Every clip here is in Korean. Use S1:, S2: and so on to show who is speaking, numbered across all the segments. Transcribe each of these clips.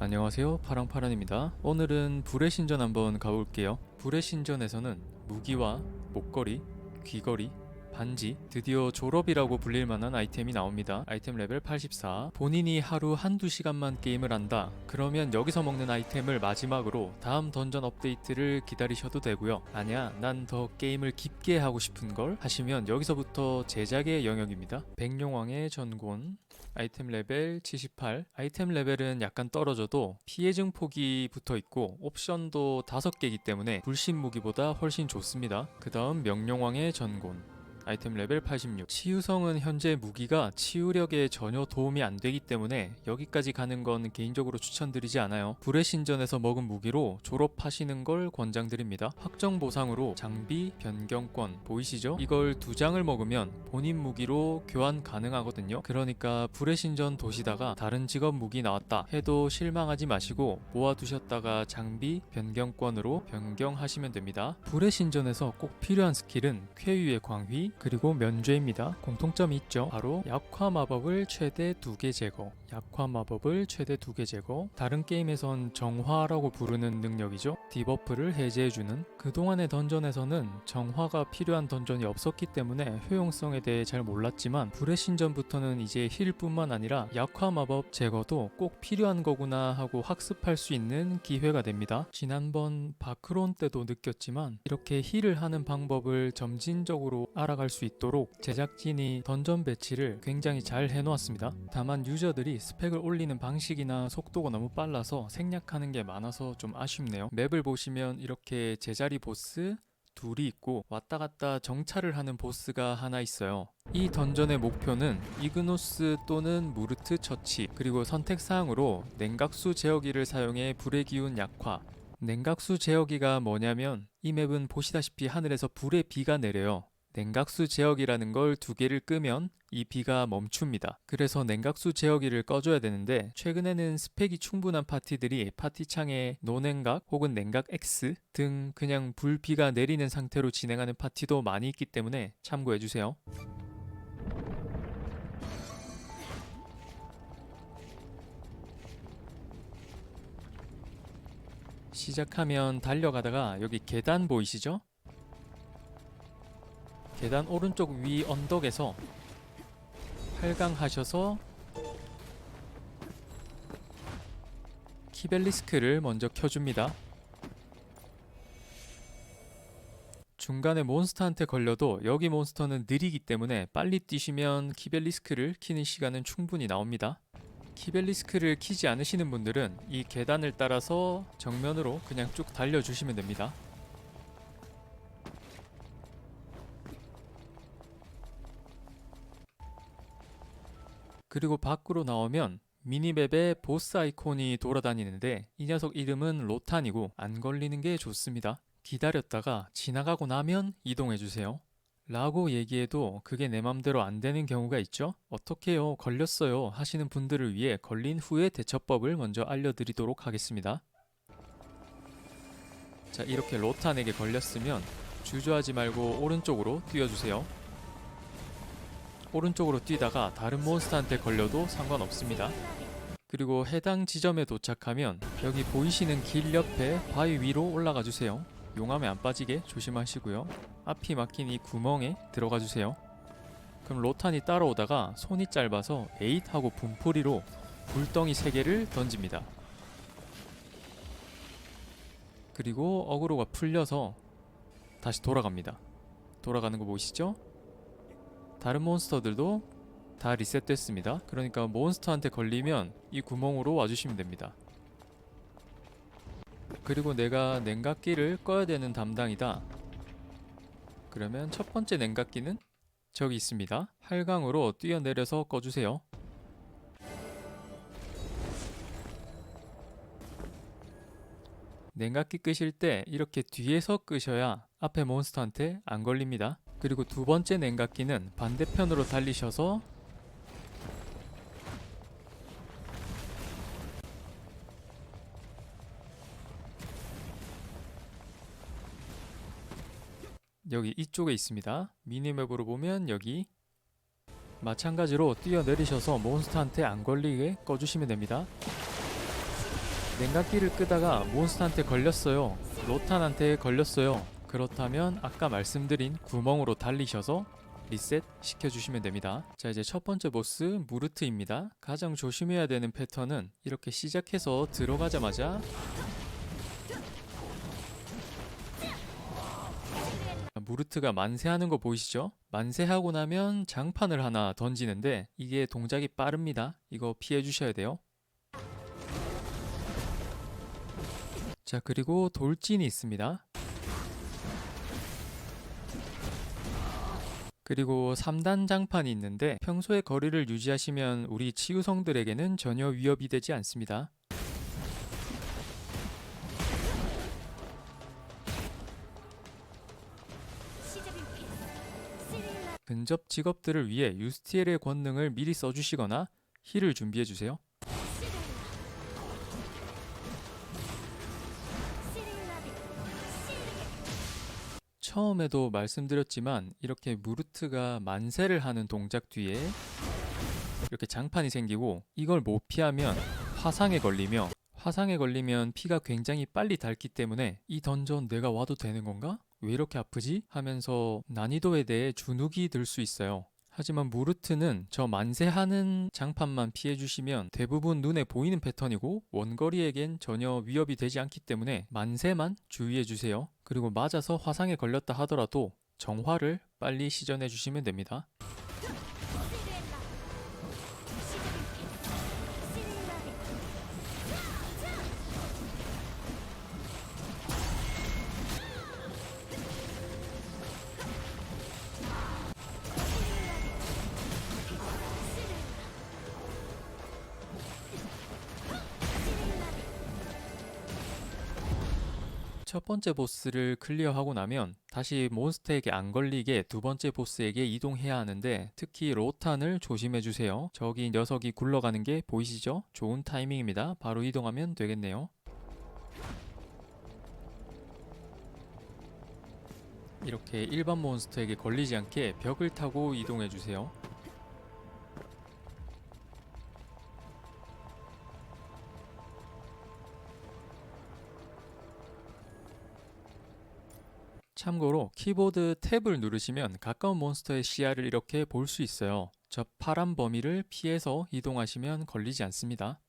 S1: 안녕하세요, 파랑파란입니다. 오늘은 불의 신전 한번 가볼게요. 불의 신전에서는 무기와 목걸이, 귀걸이, 반지, 드디어 졸업이라고 불릴 만한 아이템이 나옵니다. 아이템 레벨 84. 본인이 하루 한두 시간만 게임을 한다. 그러면 여기서 먹는 아이템을 마지막으로 다음 던전 업데이트를 기다리셔도 되고요. 아니야, 난 더 게임을 깊게 하고 싶은 걸 하시면 여기서부터 제작의 영역입니다. 백룡왕의 전권. 아이템 레벨 78. 아이템 레벨은 약간 떨어져도 피해 증폭이 붙어있고 옵션도 5개이기 때문에 불신 무기보다 훨씬 좋습니다. 그 다음 명룡왕의 전권. 아이템 레벨 86. 치유성은 현재 무기가 치유력에 전혀 도움이 안 되기 때문에 여기까지 가는 건 개인적으로 추천드리지 않아요. 불의 신전에서 먹은 무기로 졸업하시는 걸 권장드립니다. 확정 보상으로 장비 변경권 보이시죠? 이걸 2장을 먹으면 본인 무기로 교환 가능하거든요. 그러니까 불의 신전 도시다가 다른 직업 무기 나왔다 해도 실망하지 마시고 모아두셨다가 장비 변경권으로 변경하시면 됩니다. 불의 신전에서 꼭 필요한 스킬은 쾌유의 광휘 그리고 면죄입니다. 공통점이 있죠. 바로 약화 마법을 최대 2개 제거. 약화 마법을 최대 2개 제거. 다른 게임에선 정화라고 부르는 능력이죠. 디버프를 해제해주는. 그동안의 던전에서는 정화가 필요한 던전이 없었기 때문에 효용성에 대해 잘 몰랐지만 불의 신전부터는 이제 힐뿐만 아니라 약화 마법 제거도 꼭 필요한 거구나 하고 학습할 수 있는 기회가 됩니다. 지난번 바크론 때도 느꼈지만 이렇게 힐을 하는 방법을 점진적으로 알아갈 수 있도록 제작진이 던전 배치를 굉장히 잘 해놓았습니다. 다만 유저들이 스펙을 올리는 방식이나 속도가 너무 빨라서 생략하는 게 많아서 좀 아쉽네요. 맵을 보시면 이렇게 제자리 보스 둘이 있고 왔다갔다 정찰을 하는 보스가 하나 있어요. 이 던전의 목표는 이그노스 또는 무르트 처치, 그리고 선택사항으로 냉각수 제어기를 사용해 불의 기운 약화. 냉각수 제어기가 뭐냐면 이 맵은 보시다시피 하늘에서 불의 비가 내려요. 냉각수 제어기라는 걸 2개를 끄면 이 비가 멈춥니다. 그래서 냉각수 제어기를 꺼줘야 되는데 최근에는 스펙이 충분한 파티들이 파티창에 노냉각 혹은 냉각 X 등 그냥 불비가 내리는 상태로 진행하는 파티도 많이 있기 때문에 참고해주세요. 시작하면 달려가다가 여기 계단 보이시죠? 계단 오른쪽 위 언덕에서 8강 하셔서 키벨리스크를 먼저 켜줍니다. 중간에 몬스터한테 걸려도 여기 몬스터는 느리기 때문에 빨리 뛰시면 키벨리스크를 키는 시간은 충분히 나옵니다. 키벨리스크를 키지 않으시는 분들은 이 계단을 따라서 정면으로 그냥 쭉 달려주시면 됩니다. 그리고 밖으로 나오면 미니맵에 보스 아이콘이 돌아다니는데 이 녀석 이름은 로탄이고 안 걸리는 게 좋습니다. 기다렸다가 지나가고 나면 이동해주세요. 라고 얘기해도 그게 내 맘대로 안 되는 경우가 있죠? 어떡해요, 걸렸어요 하시는 분들을 위해 걸린 후의 대처법을 먼저 알려드리도록 하겠습니다. 자, 이렇게 로탄에게 걸렸으면 주저하지 말고 오른쪽으로 뛰어주세요. 오른쪽으로 뛰다가 다른 몬스터한테 걸려도 상관없습니다. 그리고 해당 지점에 도착하면 여기 보이시는 길 옆에 바위 위로 올라가 주세요. 용암에 안 빠지게 조심하시고요. 앞이 막힌 이 구멍에 들어가 주세요. 그럼 로탄이 따라오다가 손이 짧아서 에잇 하고 분풀이로 불덩이 3개를 던집니다. 그리고 어그로가 풀려서 다시 돌아갑니다. 돌아가는 거 보이시죠? 다른 몬스터들도 다 리셋됐습니다. 그러니까 몬스터한테 걸리면 이 구멍으로 와주시면 됩니다. 그리고 내가 냉각기를 꺼야 되는 담당이다. 그러면 첫 번째 냉각기는 저기 있습니다. 8강으로 뛰어내려서 꺼주세요. 냉각기 끄실 때 이렇게 뒤에서 끄셔야 앞에 몬스터한테 안 걸립니다. 그리고 두 번째 냉각기는 반대편으로 달리셔서 여기 이쪽에 있습니다. 미니맵으로 보면 여기 마찬가지로 뛰어내리셔서 몬스터한테 안 걸리게 꺼주시면 됩니다. 냉각기를 끄다가 몬스터한테 걸렸어요. 로탄한테 걸렸어요. 그렇다면 아까 말씀드린 구멍으로 달리셔서 리셋 시켜주시면 됩니다. 자, 이제 첫 번째 보스 무르트입니다. 가장 조심해야 되는 패턴은 이렇게 시작해서 들어가자마자 무르트가 만세하는 거 보이시죠? 만세하고 나면 장판을 하나 던지는데 이게 동작이 빠릅니다. 이거 피해 주셔야 돼요. 자, 그리고 돌진이 있습니다. 그리고 3단 장판이 있는데 평소에 거리를 유지하시면 우리 치유성들에게는 전혀 위협이 되지 않습니다. 근접 직업들을 위해 유스티엘의 권능을 미리 써주시거나 힐을 준비해주세요. 처음에도 말씀드렸지만 이렇게 무르트가 만세를 하는 동작 뒤에 이렇게 장판이 생기고 이걸 못 피하면 화상에 걸리면 피가 굉장히 빨리 닳기 때문에 이 던전 내가 와도 되는 건가? 왜 이렇게 아프지? 하면서 난이도에 대해 주눅이 들 수 있어요. 하지만 무르트는 저 만세하는 장판만 피해주시면 대부분 눈에 보이는 패턴이고 원거리에겐 전혀 위협이 되지 않기 때문에 만세만 주의해주세요. 그리고 맞아서 화상에 걸렸다 하더라도 정화를 빨리 시전해주시면 됩니다. 첫 번째 보스를 클리어하고 나면 다시 몬스터에게 안 걸리게 두 번째 보스에게 이동해야 하는데 특히 로탄을 조심해주세요. 저기 녀석이 굴러가는 게 보이시죠? 좋은 타이밍입니다. 바로 이동하면 되겠네요. 이렇게 일반 몬스터에게 걸리지 않게 벽을 타고 이동해주세요. 참고로 키보드 탭을 누르시면 가까운 몬스터의 시야를 이렇게 볼 수 있어요. 저 파란 범위를 피해서 이동하시면 걸리지 않습니다.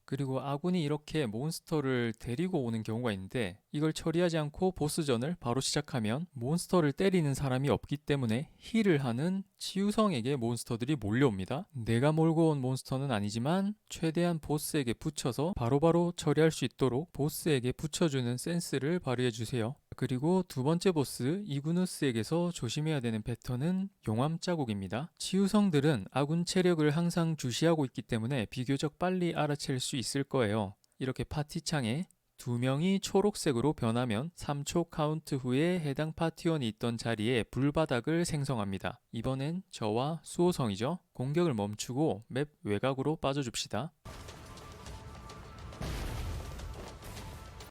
S1: 그리고 아군이 이렇게 몬스터를 데리고 오는 경우가 있는데 이걸 처리하지 않고 보스전을 바로 시작하면 몬스터를 때리는 사람이 없기 때문에 힐을 하는 치유성에게 몬스터들이 몰려옵니다. 내가 몰고 온 몬스터는 아니지만 최대한 보스에게 붙여서 바로바로 처리할 수 있도록 보스에게 붙여주는 센스를 발휘해주세요. 그리고 두 번째 보스 이그누스에게서 조심해야 되는 패턴은 용암 자국입니다. 치유성들은 아군 체력을 항상 주시하고 있기 때문에 비교적 빨리 알아챌 수 있을 거예요. 이렇게 파티창에 2명이 초록색으로 변하면 3초 카운트 후에 해당 파티원이 있던 자리에 불바닥을 생성합니다. 이번엔 저와 수호성이죠. 공격을 멈추고 맵 외곽으로 빠져줍시다.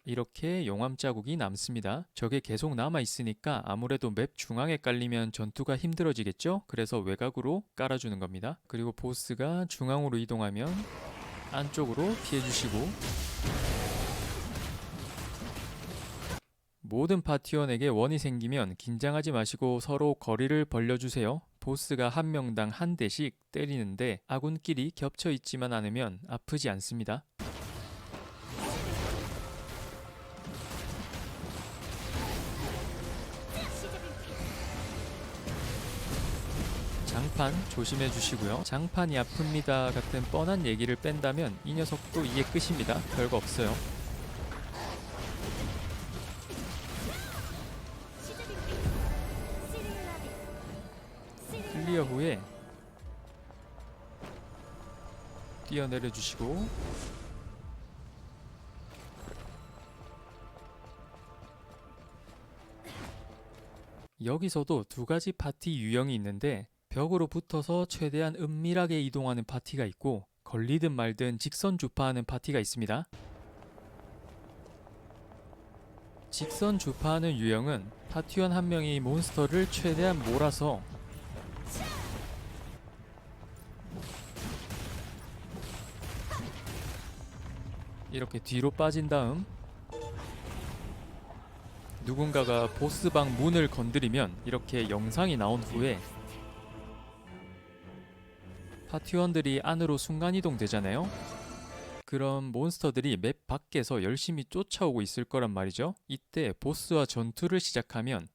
S1: 이렇게 용암 자국이 남습니다. 저게 계속 남아있으니까 아무래도 맵 중앙에 깔리면 전투가 힘들어지겠죠? 그래서 외곽으로 깔아주는 겁니다. 그리고 보스가 중앙으로 이동하면 안쪽으로 피해주시고 모든 파티원에게 원이 생기면 긴장하지 마시고 서로 거리를 벌려주세요. 보스가 한 명당 한 대씩 때리는데 아군끼리 겹쳐 있지만 않으면 아프지 않습니다. 장판 조심해 주시고요. 장판이 아픕니다 같은 뻔한 얘기를 뺀다면 이 녀석도 이게 끝입니다. 별거 없어요. 클리어 후에 뛰어내려 주시고 여기서도 두 가지 파티 유형이 있는데 벽으로 붙어서 최대한 은밀하게 이동하는 파티가 있고 걸리든 말든 직선 주파하는 파티가 있습니다. 직선 주파하는 유형은 파티원 한 명이 몬스터를 최대한 몰아서 이렇게 뒤로 빠진 다음 누군가가 보스방 문을 건드리면 이렇게 영상이 나온 후에 파티원들이 안으로 순간이동 되잖아요. 그럼 몬스터들이 맵 밖에서 열심히 쫓아오고 있을 거란 말이죠. 이때 보스와 전투를 시작하면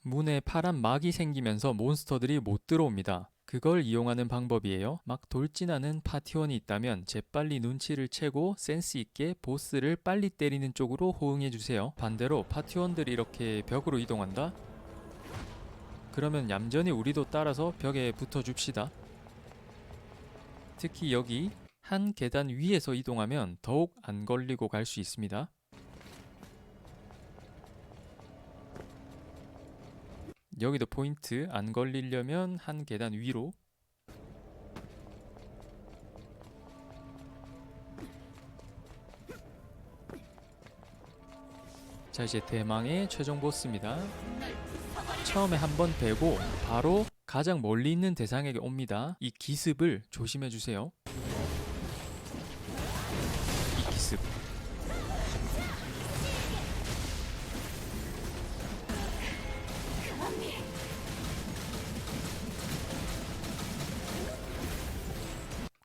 S1: 문에 파란 막이 생기면서 몬스터들이 못 들어옵니다. 그걸 이용하는 방법이에요. 막 돌진하는 파티원이 있다면 재빨리 눈치를 채고 센스 있게 보스를 빨리 때리는 쪽으로 호응해주세요. 반대로 파티원들이 이렇게 벽으로 이동한다? 그러면 얌전히 우리도 따라서 벽에 붙어줍시다. 특히 여기 한 계단 위에서 이동하면 더욱 안 걸리고 갈 수 있습니다. 여기도 포인트, 안 걸리려면 한 계단 위로. 자, 이제 대망의 최종 보스입니다. 처음에 한번 베고 바로 가장 멀리 있는 대상에게 옵니다. 이 기습을 조심해 주세요. 이 기습.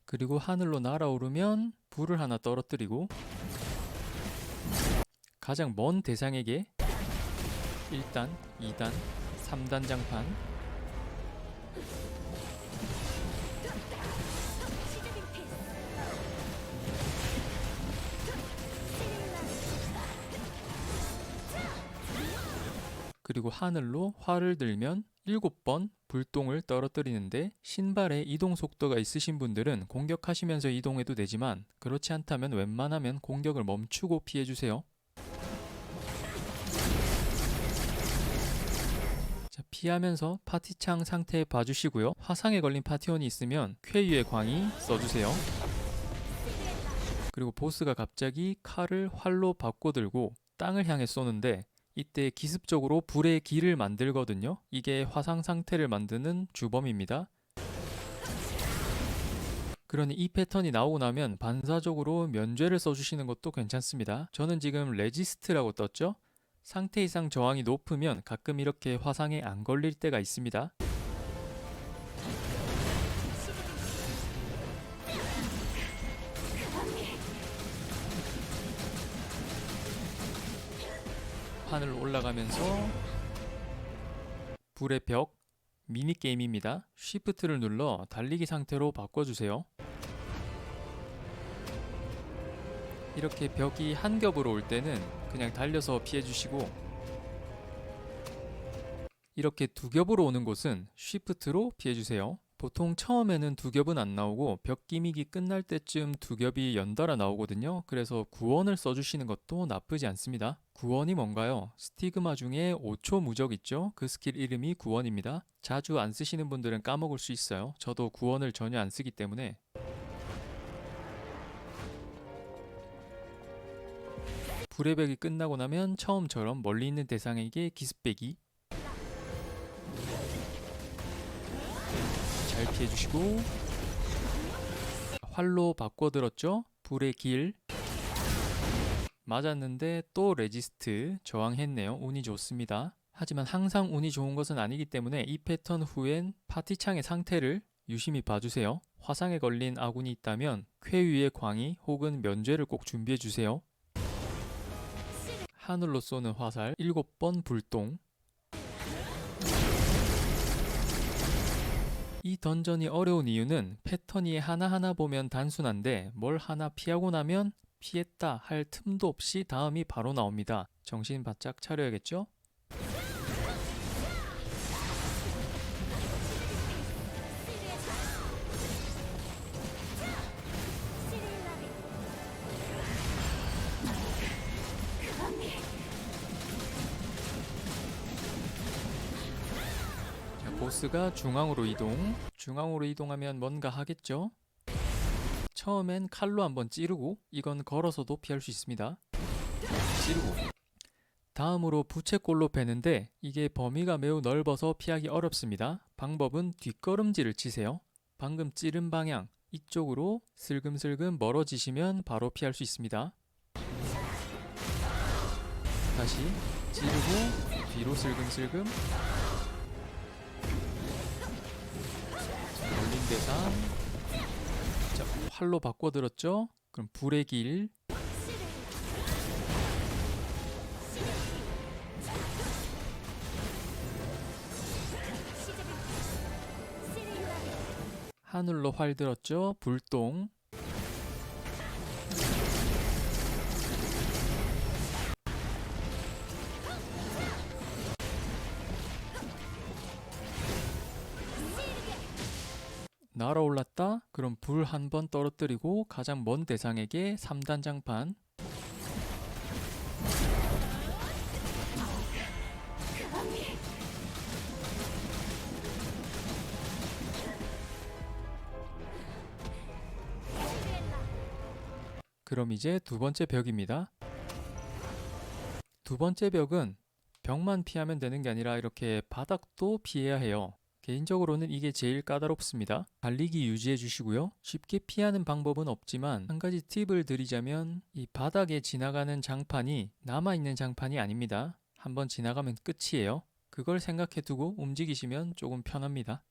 S1: 그리고 하늘로 날아오르면 불을 하나 떨어뜨리고 가장 먼 대상에게 1단, 2단, 3단 장판. 그리고 하늘로 활을 들면 7번 불똥을 떨어뜨리는데 신발에 이동 속도가 있으신 분들은 공격하시면서 이동해도 되지만 그렇지 않다면 웬만하면 공격을 멈추고 피해주세요. 자, 피하면서 파티창 상태 봐주시고요. 화상에 걸린 파티원이 있으면 쾌유의 광이 써주세요. 그리고 보스가 갑자기 칼을 활로 바꿔들고 땅을 향해 쏘는데 이때 기습적으로 불의 길을 만들거든요. 이게 화상 상태를 만드는 주범입니다. 그러니 이 패턴이 나오고 나면 반사적으로 면죄를 써주시는 것도 괜찮습니다. 저는 지금 레지스트라고 떴죠? 상태 이상 저항이 높으면 가끔 이렇게 화상에 안 걸릴 때가 있습니다. 하늘로 올라가면서 불의 벽 미니게임입니다. 쉬프트를 눌러 달리기 상태로 바꿔주세요. 이렇게 벽이 한 겹으로 올 때는 그냥 달려서 피해주시고 이렇게 두 겹으로 오는 곳은 쉬프트로 피해주세요. 보통 처음에는 두 겹은 안 나오고 벽 기믹이 끝날 때쯤 두 겹이 연달아 나오거든요. 그래서 구원을 써주시는 것도 나쁘지 않습니다. 구원이 뭔가요? 스티그마 중에 5초 무적 있죠? 그 스킬 이름이 구원입니다. 자주 안 쓰시는 분들은 까먹을 수 있어요. 저도 구원을 전혀 안 쓰기 때문에. 불의 벽이 끝나고 나면 처음처럼 멀리 있는 대상에게 기습배기. 잘 피해주시고 활로 바꿔들었죠? 불의 길 맞았는데 또 레지스트 저항했네요. 운이 좋습니다. 하지만 항상 운이 좋은 것은 아니기 때문에 이 패턴 후엔 파티창의 상태를 유심히 봐주세요. 화상에 걸린 아군이 있다면 쾌유의 광희 혹은 면죄를 꼭 준비해주세요. 하늘로 쏘는 화살 7번 불똥. 이 던전이 어려운 이유는 패턴이 하나하나 보면 단순한데 뭘 하나 피하고 나면 피했다 할 틈도 없이 다음이 바로 나옵니다. 정신 바짝 차려야겠죠? 자, 보스가 중앙으로 이동. 중앙으로 이동하면 뭔가 하겠죠? 처음엔 칼로 한번 찌르고 이건 걸어서도 피할 수 있습니다. 찌르고 다음으로 부채꼴로 베는데 이게 범위가 매우 넓어서 피하기 어렵습니다. 방법은 뒷걸음질을 치세요. 방금 찌른 방향 이쪽으로 슬금슬금 멀어지시면 바로 피할 수 있습니다. 다시 찌르고 뒤로 슬금슬금. 걸린 대상. 자, 활로 바꿔들었죠? 그럼 불의 길. 하늘로 활 들었죠? 불똥. 날아올랐다? 그럼 불 한 번 떨어뜨리고 가장 먼 대상에게 3단 장판. 그럼 이제 두 번째 벽입니다. 두 번째 벽은 벽만 피하면 되는 게 아니라 이렇게 바닥도 피해야 해요. 개인적으로는 이게 제일 까다롭습니다. 달리기 유지해 주시고요. 쉽게 피하는 방법은 없지만 한 가지 팁을 드리자면 이 바닥에 지나가는 장판이 남아있는 장판이 아닙니다. 한번 지나가면 끝이에요. 그걸 생각해 두고 움직이시면 조금 편합니다.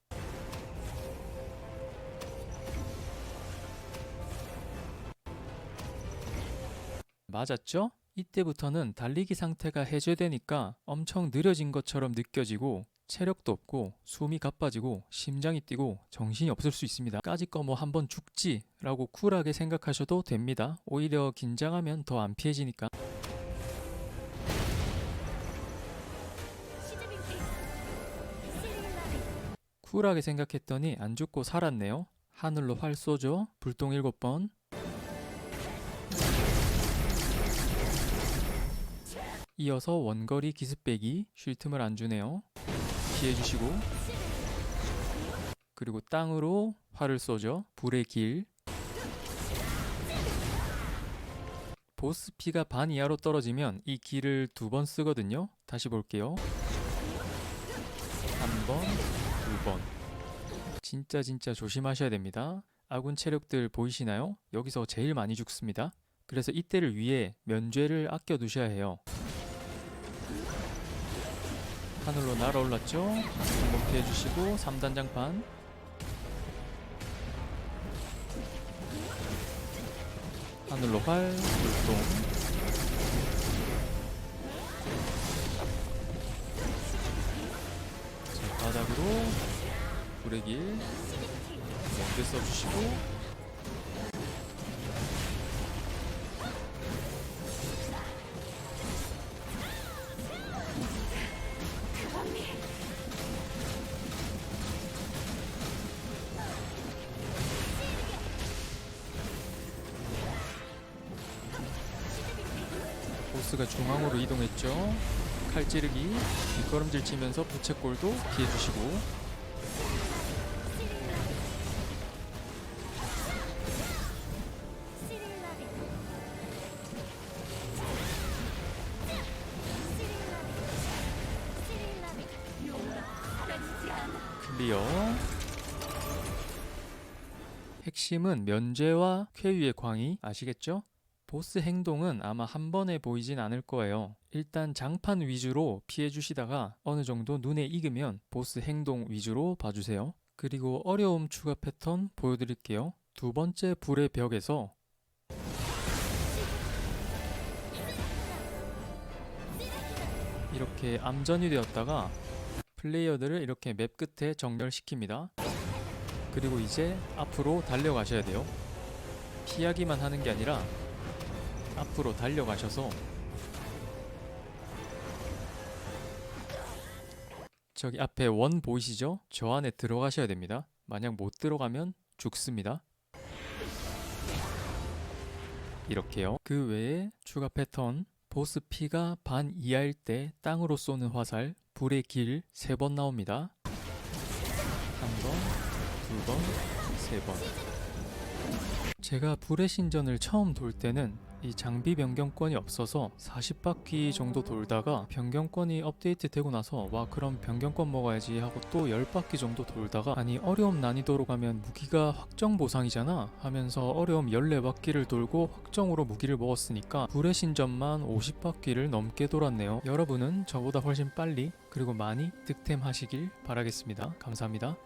S1: 맞았죠? 이때부터는 달리기 상태가 해제되니까 엄청 느려진 것처럼 느껴지고 체력도 없고 숨이 가빠지고 심장이 뛰고 정신이 없을 수 있습니다. 까짓거 뭐 한번 죽지 라고 쿨하게 생각하셔도 됩니다. 오히려 긴장하면 더 안 피해지니까. 쿨하게 생각했더니 안 죽고 살았네요. 하늘로 활 쏘죠. 불똥 7번. 이어서 원거리 기습 빼기. 쉴 틈을 안 주네요. 피해주시고, 그리고 땅으로 활을 쏘죠. 불의 길. 보스 피가 반 이하로 떨어지면 이 길을 2번 쓰거든요. 다시 볼게요. 1번, 2번. 진짜 조심하셔야 됩니다. 아군 체력들 보이시나요? 여기서 제일 많이 죽습니다. 그래서 이때를 위해 면죄를 아껴두셔야 해요. 하늘로 날아올랐죠? 한번 피해주시고 3단 장판. 하늘로 활, 불똥. 자, 바닥으로 불의 길 먼저 써주시고, 보스가 중앙으로 이동했죠. 칼 찌르기, 뒷걸음질 치면서 부채꼴도 피해주시고, 클리어. 핵심은 면죄와 쾌유의 광희 아시겠죠? 보스 행동은 아마 한 번에 보이진 않을 거예요. 일단 장판 위주로 피해주시다가 어느 정도 눈에 익으면 보스 행동 위주로 봐주세요. 그리고 어려움 추가 패턴 보여드릴게요. 두 번째 불의 벽에서 이렇게 암전이 되었다가 플레이어들을 이렇게 맵 끝에 정렬시킵니다. 그리고 이제 앞으로 달려가셔야 돼요. 피하기만 하는 게 아니라 앞으로 달려가셔서 저기 앞에 원 보이시죠? 저 안에 들어가셔야 됩니다. 만약 못 들어가면 죽습니다. 이렇게요. 그 외에 추가 패턴, 보스 피가 반 이하일 때 땅으로 쏘는 화살, 불의 길 3번 나옵니다. 1번, 2번, 3번. 제가 불의 신전을 처음 돌 때는 이 장비 변경권이 없어서 40바퀴 정도 돌다가 변경권이 업데이트 되고 나서 와 그럼 변경권 먹어야지 하고 또 10바퀴 정도 돌다가 아니 어려움 난이도로 가면 무기가 확정 보상이잖아 하면서 어려움 14바퀴를 돌고 확정으로 무기를 먹었으니까 불의 신전만 50바퀴를 넘게 돌았네요. 여러분은 저보다 훨씬 빨리 그리고 많이 득템하시길 바라겠습니다. 감사합니다.